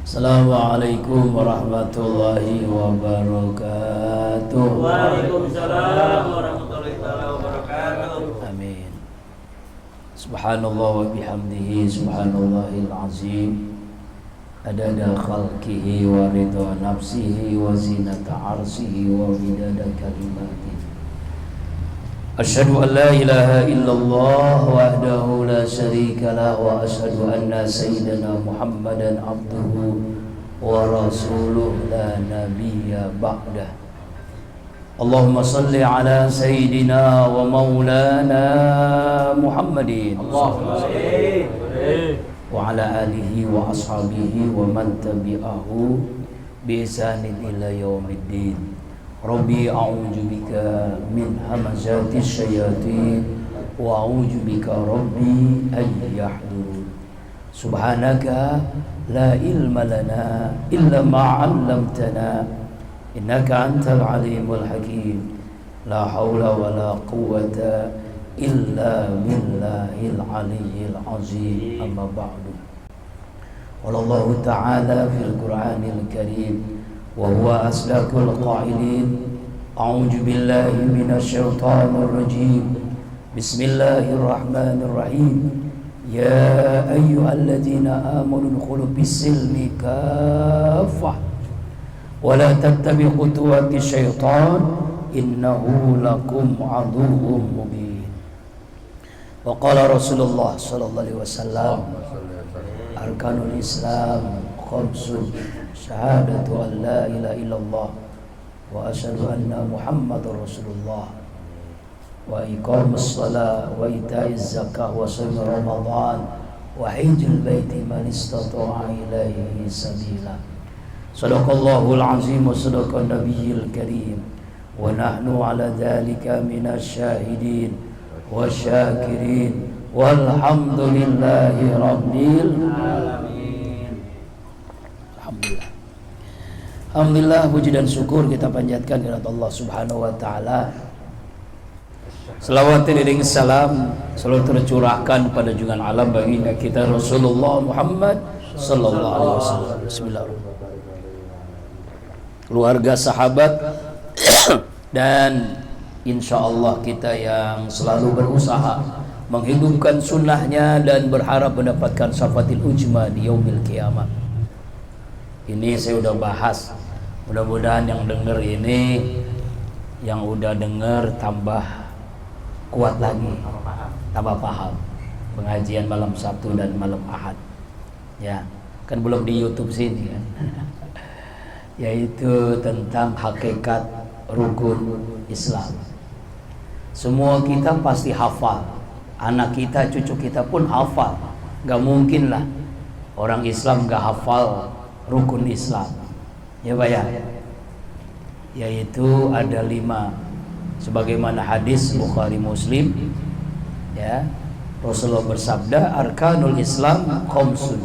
Assalamualaikum warahmatullahi wabarakatuh. Waalaikumsalam warahmatullahi wabarakatuh. Amin. Subhanallah wa bihamdihi subhanallahil azim. Adada khalqihi wa ridha nafsihi wa zinata arshihi wa midada kalimatihi. Asyhadu an la ilaha illallah wahdahu la syarika lah wa asyhadu anna sayyidana Muhammadan abduhu wa rasuluhu la nabiyya ba'dah. Allahumma salli ala sayyidina wa maulana Muhammadin Allahumma salli wa ala alihi wa ashabihi wa man tabi'ahu bi ihsanin ila yaumiddin. Rabbi a'udzu bika min hamazatis syayatin wa a'udzu bika rabbi an yahdurun. Subhanaka la ilma lana illa ma 'allamtana innaka antal alimul hakim. La haula wala quwwata illa billahil aliyyil azim. Amma ba'du. Wallahu ta'ala fil Qur'anil Karim wa huwa asdaqul qailin. A'udzu billahi minasyaitonir rajim. Bismillahirrahmanirrahim. Ya ayyuhalladzina amanu udkhulu bis-silmi kaffah wa la tattabi'u khutuwatis syaitan innahu lakum aduwwum mubin. Wa qala Rasulullah sallallahu alaihi wasallam, arkanul Islam khamsun, syahadatu an la ilaha illallah wa asyhadu anna Muhammadar Rasulullah wa iqamus shalah wa itaiz zakah wa shaum Ramadan wa hajjul baiti man istata'a ilaihi sabila. Shadaqallahul azim wa sadaqan nabiyil karim wa nahnu ala dzalika minasy syahidin wasyakirin walhamdulillahi rabbil alamin. Alhamdulillah, puji dan syukur kita panjatkan kepada Allah Subhanahu wa taala. Selawat dan salam selalu tercurahkan pada junjungan alam baginda kita Rasulullah Muhammad sallallahu alaihi wasallam. Bismillahirrahmanirrahim. Keluarga, sahabat dan insyaallah kita yang selalu berusaha menghidupkan sunnahnya dan berharap mendapatkan syafatil ujma di yaumil qiyamah. Ini saya udah bahas, mudah-mudahan yang denger ini, yang udah denger tambah kuat lagi, tambah paham pengajian malam Sabtu dan malam Ahad. Ya, kan belum di YouTube sini kan. Yaitu tentang hakikat rukun Islam. Semua kita pasti hafal, anak kita, cucu kita pun hafal. Gak mungkin lah orang Islam gak hafal rukun Islam, ya Pak ya. Yaitu ada 5, sebagaimana hadis Bukhari Muslim, ya. Rasulullah bersabda, arkanul Islam khamsun.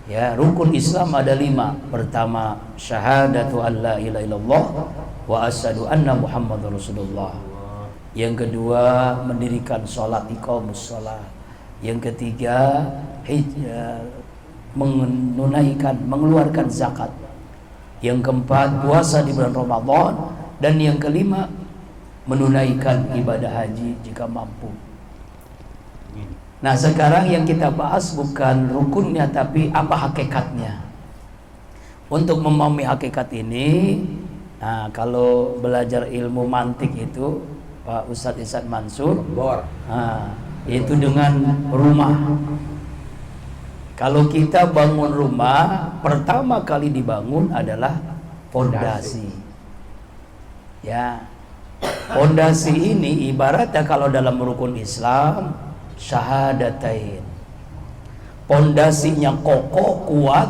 Ya, rukun Islam ada 5. Pertama, syahadatu an la ilaha illallah wa asyhadu anna Muhammadar Rasulullah. Yang kedua, mendirikan sholat, iqamus sholat. Yang ketiga, mengeluarkan zakat. Yang keempat, puasa di bulan Ramadan. Dan yang kelima, menunaikan ibadah haji jika mampu. Nah, sekarang yang kita bahas bukan rukunnya, tapi apa hakikatnya. Untuk memahami hakikat ini, nah, kalau belajar ilmu mantik itu Pak Ustadz Ihsan Mansur, nah, itu dengan rumah. Kalau kita bangun rumah, pertama kali dibangun adalah fondasi. Ya, fondasi ini ibaratnya kalau dalam rukun Islam syahadatain. Fondasinya kokoh, kuat,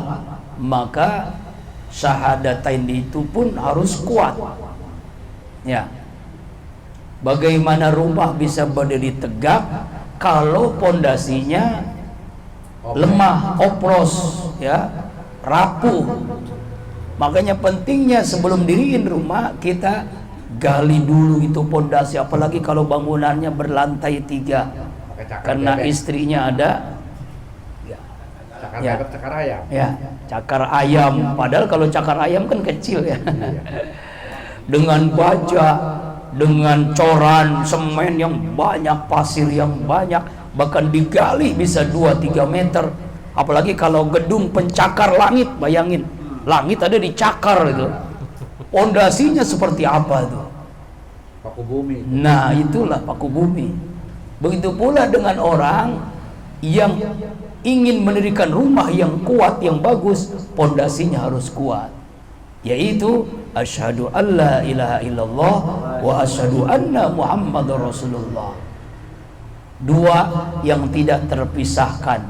maka syahadatain itu pun harus kuat. Ya. Bagaimana rumah bisa berdiri tegak kalau fondasinya lemah, opros, ya, rapuh. Makanya pentingnya sebelum diriin rumah kita gali dulu itu fondasi, apalagi kalau bangunannya berlantai 3. Karena istrinya ada, ya, Ya. Cakar ayam. Ya, cakar ayam. Padahal kalau cakar ayam kan kecil ya. Dengan baja, dengan coran semen yang banyak, pasir yang banyak, bahkan digali bisa 2-3 meter. Apalagi kalau gedung pencakar langit, bayangin, langit ada dicakar itu. Pondasinya seperti apa itu? Paku bumi. Nah, itulah paku bumi. Begitu pula dengan orang yang ingin mendirikan rumah yang kuat, yang bagus, pondasinya harus kuat. Yaitu asyhadu alla ilaha illallah wa asyhadu anna muhammadar rasulullah. Dua yang tidak terpisahkan,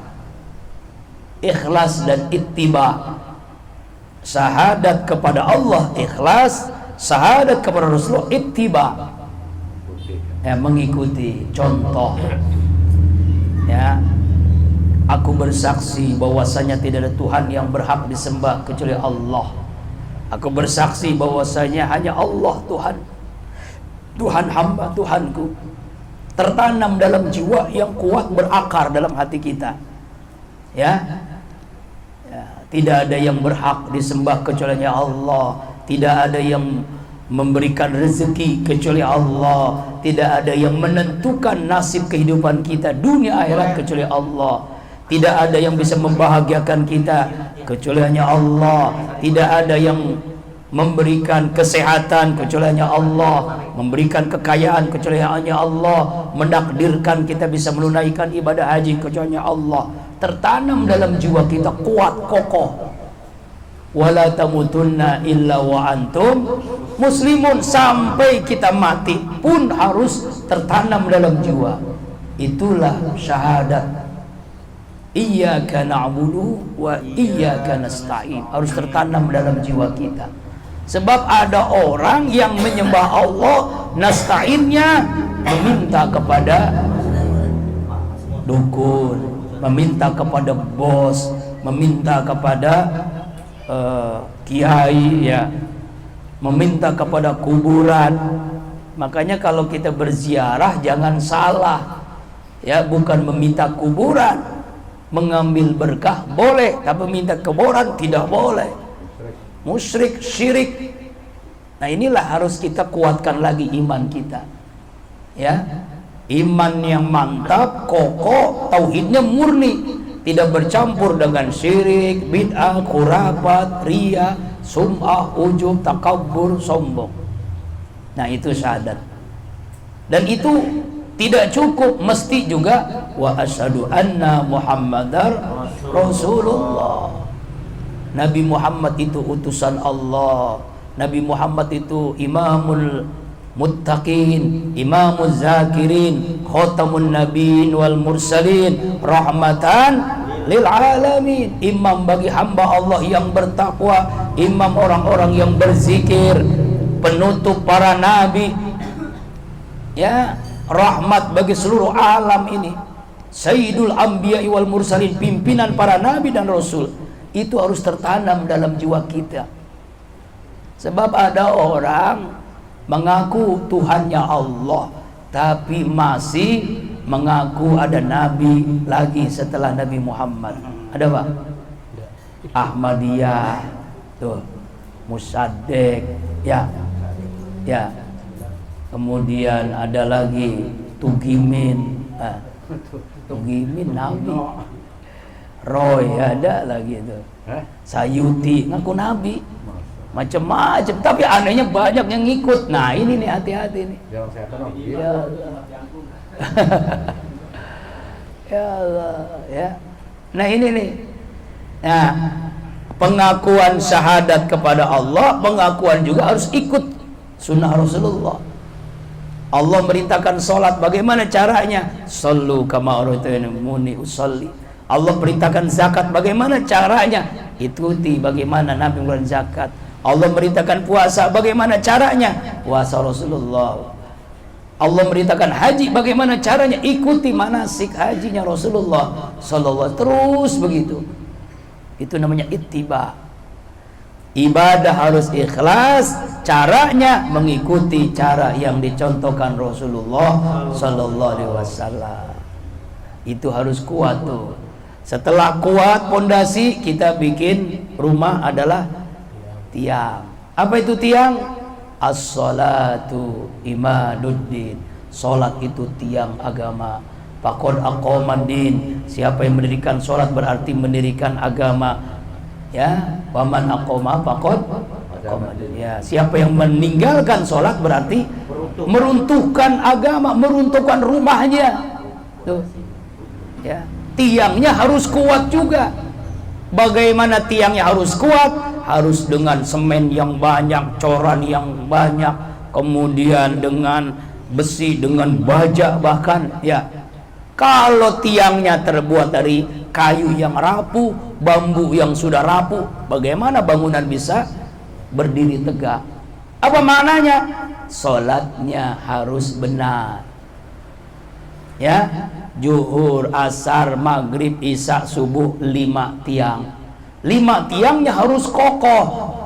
ikhlas dan ittiba. Syahadat kepada Allah ikhlas, syahadat kepada Rasulullah ittiba, ya, mengikuti contoh. Ya, aku bersaksi bahwasanya tidak ada Tuhan yang berhak disembah kecuali Allah. Aku bersaksi bahwasanya hanya Allah Tuhan, Tuhan hamba, Tuhanku. Tertanam dalam jiwa yang kuat, berakar dalam hati kita. Ya, tidak ada yang berhak disembah kecuali Allah. Tidak ada yang memberikan rezeki kecuali Allah. Tidak ada yang menentukan nasib kehidupan kita dunia akhirat kecuali Allah. Tidak ada yang bisa membahagiakan kita kecuali hanya Allah. Tidak ada yang memberikan kesehatan kecuali hanya Allah, memberikan kekayaan kecuali hanya Allah, menakdirkan kita bisa menunaikan ibadah haji kecuali hanya Allah. Tertanam dalam jiwa kita kuat, kokoh. Wala tamutunna illa wa antum muslimun, sampai kita mati pun harus tertanam dalam jiwa. Itulah syahadat. Iyyaka na'budu wa iyyaka nasta'in, harus tertanam dalam jiwa kita. Sebab ada orang yang menyembah Allah, nasta'innya meminta kepada dukun, meminta kepada bos, meminta kepada kiai, ya, meminta kepada kuburan. Makanya kalau kita berziarah jangan salah, ya, bukan meminta kuburan. Mengambil berkah boleh, tapi minta kuburan tidak boleh. Musyrik, syirik. Nah, inilah harus kita kuatkan lagi iman kita. Ya, iman yang mantap, kokoh, tauhidnya murni, tidak bercampur dengan syirik, bid'ah, khurafat, riya, sum'ah, ujub, takabbur, sombong. Nah, itu syahadat. Dan itu tidak cukup, mesti juga wa asyhadu anna muhammadar rasulullah. Nabi Muhammad itu utusan Allah. Nabi Muhammad itu imamul muttaqin, imamul zakirin, khatamun nabiyyin wal mursalin, rahmatan lil alamin. Imam bagi hamba Allah yang bertakwa, imam orang-orang yang berzikir, penutup para nabi, ya, rahmat bagi seluruh alam ini, sayyidul anbiya wal mursalin, pimpinan para nabi dan rasul. Itu harus tertanam dalam jiwa kita. Sebab ada orang mengaku Tuhannya Allah, tapi masih mengaku ada nabi lagi setelah Nabi Muhammad. Ada Pak? Ahmadiyah, tuh, Musaddiq, ya, ya. Kemudian ada lagi Tugimin, Tugimin nabi. Roy ada lagi itu, Sayuti ngaku nabi, macam-macam. Tapi anehnya banyak yang ngikut. Nah, ini nih, hati-hati nih. Ya Allah. Ya Allah, ya. Nah, ini nih. Nah, pengakuan syahadat kepada Allah, pengakuan juga harus ikut sunnah Rasulullah. Allah merintahkan sholat, bagaimana caranya? Sallu kama ra'aytumuni usolli. Allah perintahkan zakat, bagaimana caranya? Ikuti bagaimana Nabi mengeluarkan zakat. Allah merintahkan puasa, bagaimana caranya? Puasa Rasulullah. Allah merintahkan haji, bagaimana caranya? Ikuti manasik hajinya Rasulullah sallallahu alaihi wasallam. Terus begitu. Itu namanya ittiba. Ibadah harus ikhlas, caranya mengikuti cara yang dicontohkan Rasulullah sallallahu alaihi wasallam. Itu harus kuat tuh. Setelah kuat pondasi, kita bikin rumah adalah tiang. Apa itu tiang? As-salatu imaduddin. Salat itu tiang agama. Faqad aqamaddin. Siapa yang mendirikan salat berarti mendirikan agama. Ya, waman aqama faqad aqamaddin. Ya, siapa yang meninggalkan salat berarti meruntuhkan agama, meruntuhkan rumahnya. Tuh. Ya, tiangnya harus kuat juga. Bagaimana tiangnya harus kuat? Harus dengan semen yang banyak, coran yang banyak, kemudian dengan besi, dengan baja bahkan, ya. Kalau tiangnya terbuat dari kayu yang rapuh, bambu yang sudah rapuh, bagaimana bangunan bisa berdiri tegak? Apa maknanya? Salatnya harus benar. Ya, zuhur, asar, maghrib, isya, subuh, 5 tiang. 5 tiangnya harus kokoh.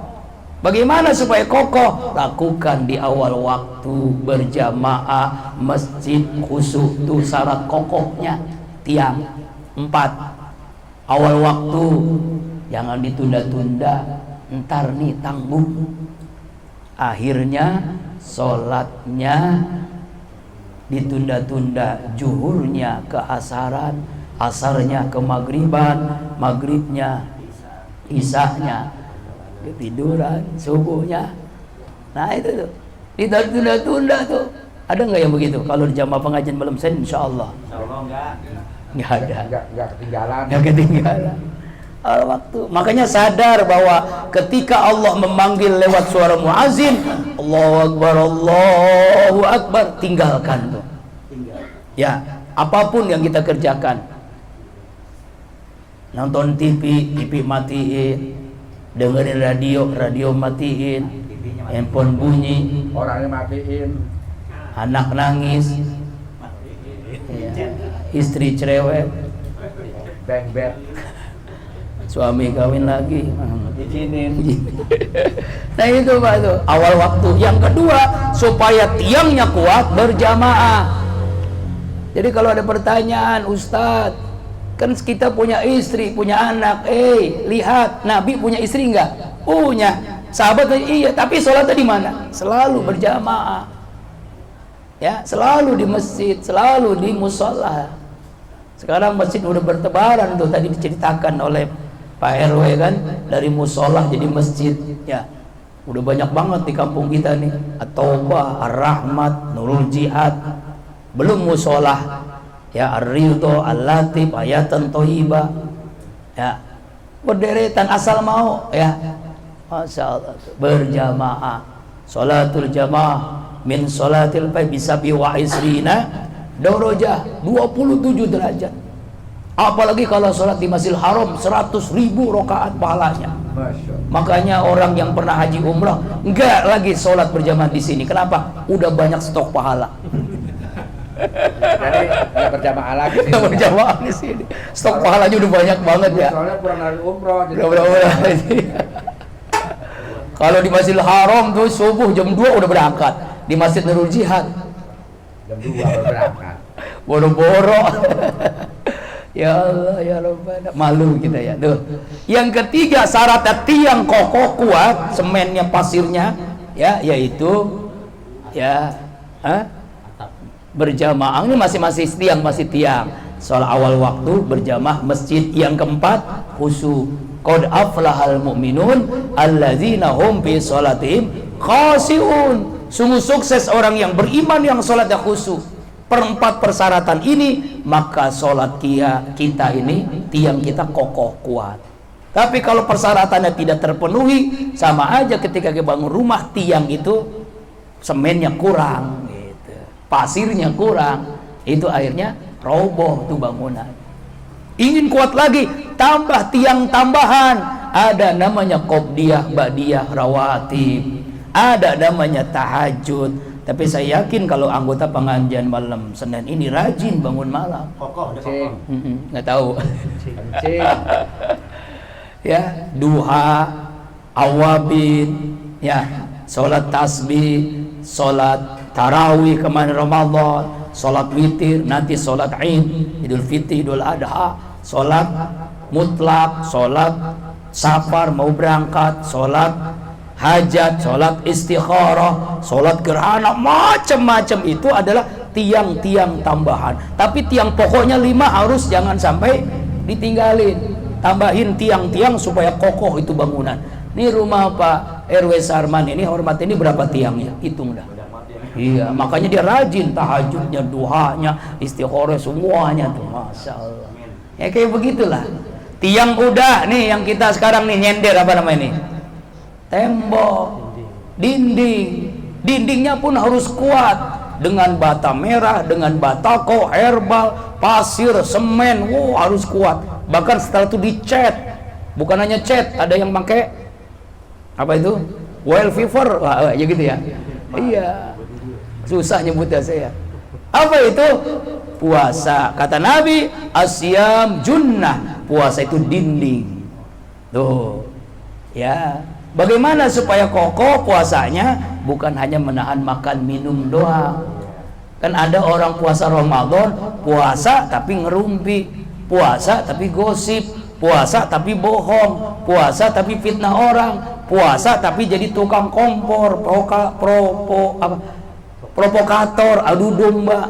Bagaimana supaya kokoh? Lakukan di awal waktu berjamaah masjid khusyuk, itu syarat kokohnya tiang. 4, awal waktu, jangan ditunda-tunda, ntar nih tanggung. Akhirnya sholatnya ditunda-tunda, zuhurnya ke asaran, asarnya ke maghriban, maghribnya isanya ketiduran, subuhnya. Nah itu tuh ditunda-tunda tuh. Ada nggak yang begitu? Kalau di jamaah pengajian malam Senin, insya Allah nggak ada, nggak ketinggalan. nggak ketinggalan waktu. Makanya sadar bahwa ketika Allah memanggil lewat suara muazin, Allahu Akbar, Allahu Akbar, tinggalkan tuh. Ya, apapun yang kita kerjakan, nonton TV, TV matiin, dengerin radio, radio matiin, handphone bunyi, Orangnya matiin. anak nangis, ya, istri cerewet, Bang bed. suami kawin lagi, izinin. Nah itu Pak tuh awal waktu. Yang kedua, supaya tiangnya kuat, berjamaah. Jadi kalau ada pertanyaan, Ustadz, kan kita punya istri, punya anak. Lihat, Nabi punya istri enggak? Punya. Sahabat, iya, tapi sholatnya di mana? Selalu berjamaah. Ya, selalu di masjid, selalu di musola. Sekarang masjid udah bertebaran tuh, tadi diceritakan oleh Pak RW kan, dari musola jadi masjid. Ya, udah banyak banget di kampung kita nih. At-Taubah, Ar-Rahmat, Nurul Jihad. Belum musola. Ya, Ar-Ridho, Al-Latif, Ayatan Thohibah. Ya, berderetan asal mau. Ya, Masya Allah, berjamaah. Salatul jamaah min salatil fajr bisabi wa isrina darajah, 27 derajat. Apalagi kalau sholat di Masjidil Haram 100.000 rakaat pahalanya. Makanya orang yang pernah haji umrah enggak lagi sholat berjamaah di sini. Kenapa? Udah banyak stok pahala. Jadi nggak berjamaah lagi. Nggak berjamaah di sini. Stok pahalanya udah banyak banget ya. Soalnya kurang dari umroh. Jadi kalau di Masjidil Haram tuh subuh jam 2 udah berangkat. Di Masjid Nurul Jihad jam 2 baru berangkat. Boro-boro. Ya Allah, ya Rabbana, malu kita ya. Tuh. Yang ketiga syaratnya tiang kokoh kuat, semennya, pasirnya, ya, yaitu ya, berjamaah. Ini masih tiang, masih tiang. Soal awal waktu berjamaah masjid. Yang keempat khusyuk. Qad aflahal mu'minun alladzina hum fi sholatihim khashi'un. Sungguh sukses orang yang beriman yang sholatnya khusyuk. Perempat persyaratan ini, maka sholat kita ini, tiang kita kokoh kuat. Tapi kalau persyaratannya tidak terpenuhi, sama aja ketika kita bangun rumah, tiang itu semennya kurang, gitu. Pasirnya kurang, itu akhirnya roboh tuh bangunan. Ingin kuat lagi, tambah tiang tambahan. Ada namanya qobdiyah, ba'diyah, rawatib. Ada namanya tahajud. Tapi saya yakin kalau anggota pengajian malam Senin ini rajin bangun malam. Kokoh, udah kokoh. Nggak tahu. Kencing. Ya, duha, awabin, ya, sholat tasbih, sholat tarawih kemarin Ramadan, sholat witir, nanti sholat Id, Idul Fitri, Idul Adha, sholat mutlak, sholat safar mau berangkat, sholat hajat, sholat istikharah, sholat gerhana, macam-macam itu adalah tiang-tiang tambahan. Tapi tiang pokoknya 5 harus jangan sampai ditinggalin. Tambahin tiang-tiang supaya kokoh itu bangunan. Ini rumah Pak RW Sarman ini, hormat ini berapa tiangnya? Hitung dah. Iya, makanya dia rajin tahajudnya, duhanya, istikharah semuanya tuh, masya Allah. Ya kayak begitulah. Tiang udah nih yang kita sekarang nih nyender apa namanya ini? Tembok, dinding. Dindingnya pun harus kuat dengan bata merah, dengan batako, herbal, pasir, semen. Wow, harus kuat. Bahkan setelah itu dicat. Bukan hanya cat, ada yang pakai apa itu? Wild fever, wah, ya gitu ya. Iya. Susah nyebutnya saya. Apa itu? Puasa. Kata Nabi, asyam junnah. Puasa itu dinding. Tuh. Ya. Bagaimana supaya kokoh puasanya? Bukan hanya menahan makan minum doang. Kan ada orang puasa Ramadan, puasa tapi ngerumpi, puasa tapi gosip, puasa tapi bohong, puasa tapi fitnah orang, puasa tapi jadi tukang kompor, provokator, adu domba.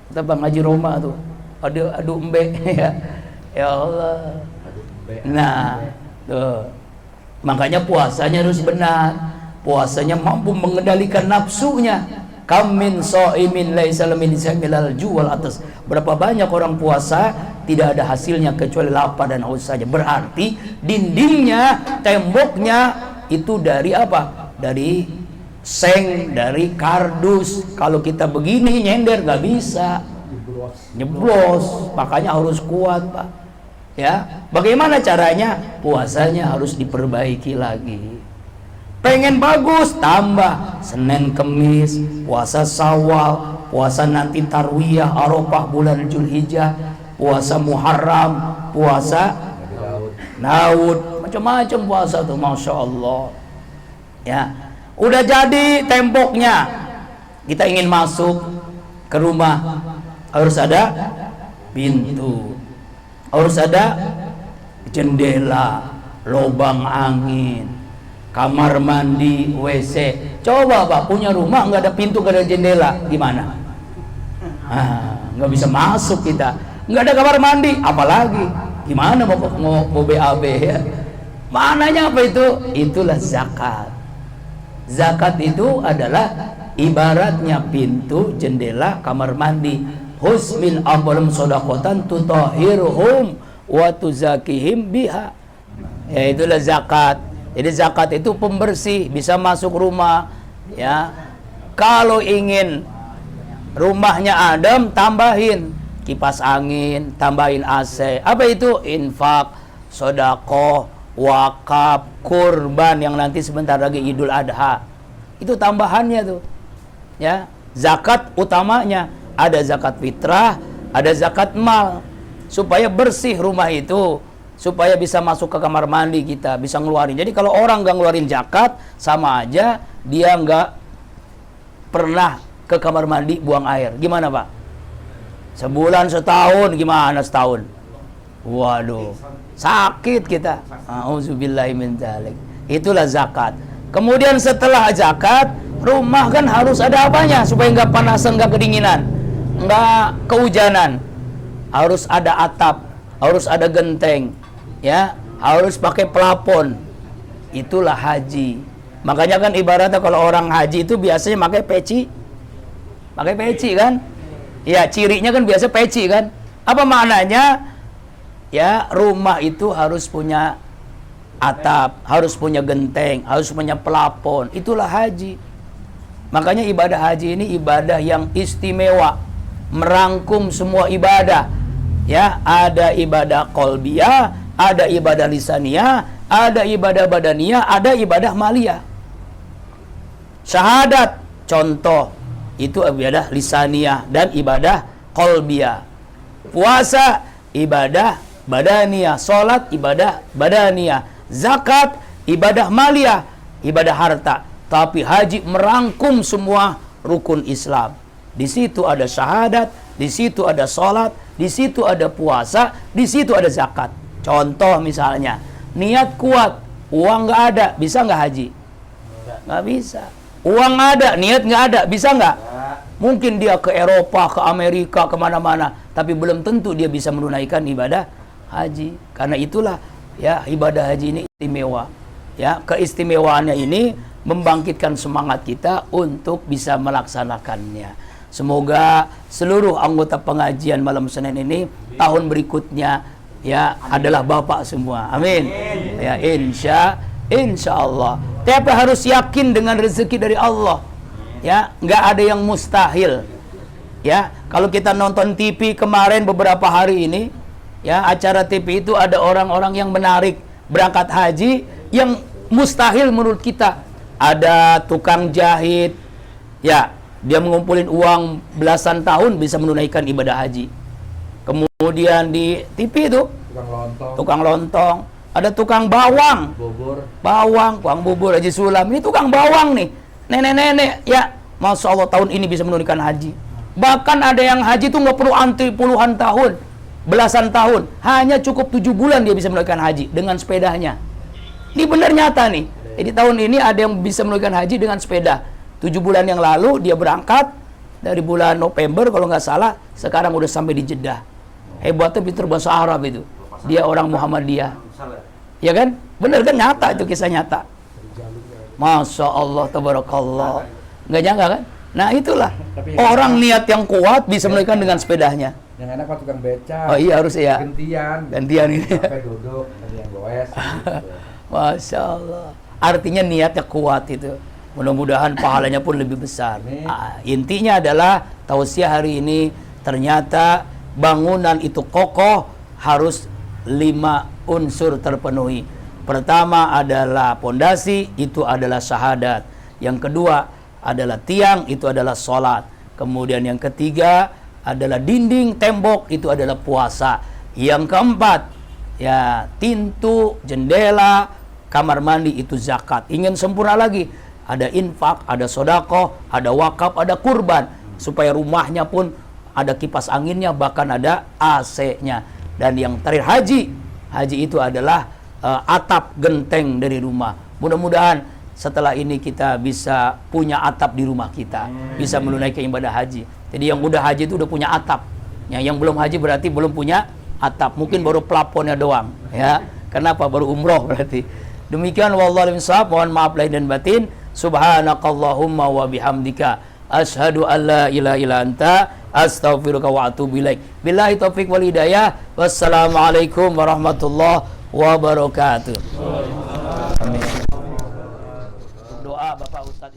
Kata Bang Haji Roma tuh, adu embe ya. Ya Allah. Nah, tuh. Makanya puasanya harus benar. Puasanya mampu mengendalikan nafsunya. Kam min shaimin laisa min samilal juwal atas. Berapa banyak orang puasa tidak ada hasilnya kecuali lapar dan haus saja. Berarti dindingnya, temboknya itu dari apa? Dari seng, dari kardus. Kalau kita begini nyender nggak bisa, nyeblos. Makanya harus kuat, Pak. Ya, bagaimana caranya? Puasanya harus diperbaiki lagi. Pengen bagus, tambah Senin Kemis, puasa Syawal, puasa nanti Tarwiyah, Arafah bulan Zulhijjah, puasa Muharram, puasa Naud, macam-macam puasa tuh, masya Allah. Ya. Udah jadi temboknya, kita ingin masuk ke rumah, harus ada pintu, harus ada jendela, lubang angin, kamar mandi, WC. Coba Pak, punya rumah nggak ada pintu, nggak ada jendela, gimana? Nggak bisa masuk kita, nggak ada kamar mandi, apalagi gimana mau BAB ya? Mananya apa itu? Itulah zakat. Zakat itu adalah ibaratnya pintu, jendela, kamar mandi. Husmin ambalum sodakotan tutahhiruhum wa tuzakihim biha. Ya itulah zakat. Jadi zakat itu pembersih, bisa masuk rumah. Ya, kalau ingin rumahnya adem, tambahin kipas angin, tambahin AC. Apa itu? Infak, sodakoh, wakaf, kurban yang nanti sebentar lagi Idul Adha. Itu tambahannya tuh. Ya, zakat utamanya ada zakat fitrah, ada zakat mal, supaya bersih rumah itu, supaya bisa masuk ke kamar mandi kita, bisa ngeluarin. Jadi kalau orang nggak ngeluarin zakat, sama aja dia nggak pernah ke kamar mandi buang air. Gimana Pak? Sebulan, setahun, gimana setahun? Waduh, sakit kita. Auzubillahi min dzalik. Itulah zakat. Kemudian setelah zakat, rumah kan harus ada apanya supaya nggak panasan, nggak kedinginan, nggak kehujanan. Harus ada atap, harus ada genteng, ya, harus pakai plafon. Itulah haji. Makanya kan ibaratnya kalau orang haji itu biasanya pakai peci kan? Ya, cirinya kan biasa peci kan? Apa maknanya? Ya, rumah itu harus punya atap, harus punya genteng, harus punya plafon. Itulah haji. Makanya ibadah haji ini ibadah yang istimewa, merangkum semua ibadah. Ya, ada ibadah qalbiyah, ada ibadah lisaniyah, ada ibadah badaniyah, ada ibadah maliyah. Syahadat contoh itu ibadah lisaniyah dan ibadah qalbiyah. Puasa ibadah badaniyah, salat ibadah badaniyah, zakat ibadah maliyah, ibadah harta. Tapi haji merangkum semua rukun Islam. Di situ ada syahadat, di situ ada sholat, di situ ada puasa, di situ ada zakat. Contoh misalnya, niat kuat, uang nggak ada, bisa nggak haji? Nggak bisa. Uang ada, niat nggak ada, bisa nggak? Mungkin dia ke Eropa, ke Amerika, kemana-mana, tapi belum tentu dia bisa menunaikan ibadah haji. Karena itulah ya ibadah haji ini istimewa. Ya, keistimewaannya ini membangkitkan semangat kita untuk bisa melaksanakannya. Semoga seluruh anggota pengajian malam Senin ini tahun berikutnya ya adalah Bapak semua. Amin. Ya, insya Allah. Tapi harus yakin dengan rezeki dari Allah. Ya, nggak ada yang mustahil. Ya, kalau kita nonton TV kemarin beberapa hari ini, ya acara TV itu ada orang-orang yang menarik berangkat haji yang mustahil menurut kita. Ada tukang jahit, ya dia mengumpulin uang belasan tahun bisa menunaikan ibadah haji. Kemudian di TV itu tukang lontong, ada tukang bawang, tukang bubur Haji Sulam. Ini tukang bawang nih, nenek-nenek, ya Masya Allah tahun ini bisa menunaikan haji. Bahkan ada yang haji tuh nggak perlu antri puluhan tahun, belasan tahun, hanya cukup 7 bulan dia bisa menunaikan haji dengan sepedanya. Ini benar nyata nih. Jadi tahun ini ada yang bisa menunaikan haji dengan sepeda. 7 bulan yang lalu dia berangkat dari bulan November kalau nggak salah, sekarang udah sampai di Jeddah. Hebatnya pintar bahasa Arab itu. Dia orang Muhammadiyah. Ya kan? Bener kan, nyata itu, kisah nyata. Masya Allah, tabarakallah. Nggak nyangka kan? Nah itulah orang niat yang kuat bisa menunaikan dengan sepedanya. Yang enak pak tukang beca. Oh iya harus ya. Gantian ini. Sampai duduk, ada yang goes. Masya Allah. Artinya niatnya kuat itu. Mudah-mudahan pahalanya pun lebih besar. Intinya adalah tausiah hari ini, ternyata bangunan itu kokoh harus 5 unsur terpenuhi. Pertama adalah pondasi, itu adalah syahadat. Yang kedua adalah tiang, itu adalah sholat. Kemudian yang ketiga adalah dinding, tembok, itu adalah puasa. Yang keempat, ya pintu, jendela, kamar mandi, itu zakat. Ingin sempurna lagi, ada infak, ada sodakoh, ada wakaf, ada kurban. Supaya rumahnya pun ada kipas anginnya, bahkan ada AC-nya. Dan yang terakhir haji. Haji itu adalah atap genteng dari rumah. Mudah-mudahan setelah ini kita bisa punya atap di rumah kita. Bisa menunaikan ibadah haji. Jadi yang udah haji itu udah punya atap. Yang belum haji berarti belum punya atap. Mungkin baru plafonnya doang. Ya. Kenapa? Baru umroh berarti. Demikian wallahu a'lam bishawab. Mohon maaf lahir dan batin. Subhanakallahumma wa bihamdika asyhadu an la ilaha illa anta astaghfiruka wa atubu ilaik. Billahi taufik wal hidayah. Wassalamualaikum warahmatullahi wabarakatuh. Amin. Doa Bapak Ustaz.